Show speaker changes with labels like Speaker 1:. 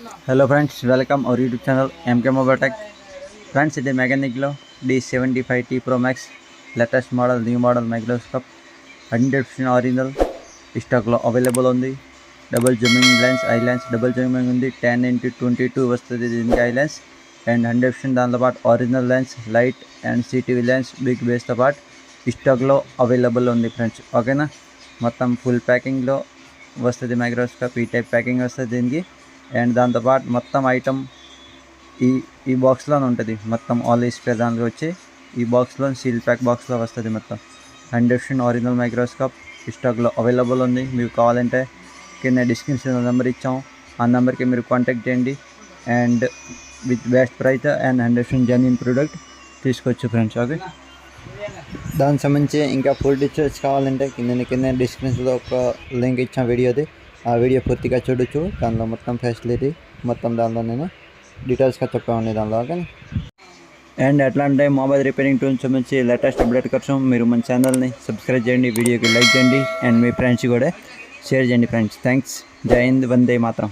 Speaker 1: Hello friends, welcome और YouTube channel MK Mobile Tech। Friends ఇది mechanic లో D75t Pro Max latest model new model microscope 100% original stock లో available ఉంది। Double zooming lens, eye lens double zooming ఉంది, 10x22 వస్తుంది దీనికి eye lens and 100% దాంతో పాటు original lens, light and CCTV lens big base తో పాటు స్టాక్ లో అవైలబుల్ ఉంది ఫ్రెండ్స్। ఓకేనా, మొత్తం ఫుల్ ప్యాకింగ్ లో వస్తుంది మైక్రోస్కోప్। ఈ టైప్ ప్యాకింగ్ వస్తుంది దీనికి అండ్ దాంతోపాటు మొత్తం ఐటమ్ ఈ బాక్స్లో ఉంటుంది। మొత్తం ఆల్ ఈ స్పేర్ దాంట్లో వచ్చి ఈ బాక్స్లో సీల్ ప్యాక్ బాక్స్లో వస్తుంది। మొత్తం 100% ఒరిజినల్ మైక్రోస్కోప్ స్టాక్లో అవైలబుల్ ఉంది। మీకు కావాలంటే కింద డిస్క్రిప్షన్లో నెంబర్ ఇచ్చాం, ఆ నెంబర్కి మీరు కాంటాక్ట్ చేయండి and with best price and 100% genuine product తీసుకోవచ్చు ఫ్రెండ్స్। ఓకే, దానికి సంబంధించి ఇంకా ఫుల్ డీటెయిల్స్ కావాలంటే కింద డిస్క్రిప్షన్లో ఒక లింక్ ఇచ్చాం వీడియోది, ఆ వీడియో పూర్తిగా చూడొచ్చు। దానిలో మొత్తం ఫెసిలిటీ మొత్తం దానిలో నేను డీటెయిల్స్గా చెప్పాను దానిలో। ఓకే, అండ్ ఎట్లా అంటే మొబైల్ రిపేరింగ్ టూల్స్ సంబంధించి లేటెస్ట్ అప్డేట్ కోసం మీరు మన ఛానల్ని సబ్స్క్రైబ్ చేయండి, వీడియోకి లైక్ చేయండి అండ్ మీ ఫ్రెండ్స్ కూడా షేర్ చేయండి ఫ్రెండ్స్। థ్యాంక్స్, జై హింద్, వందే మాతరం।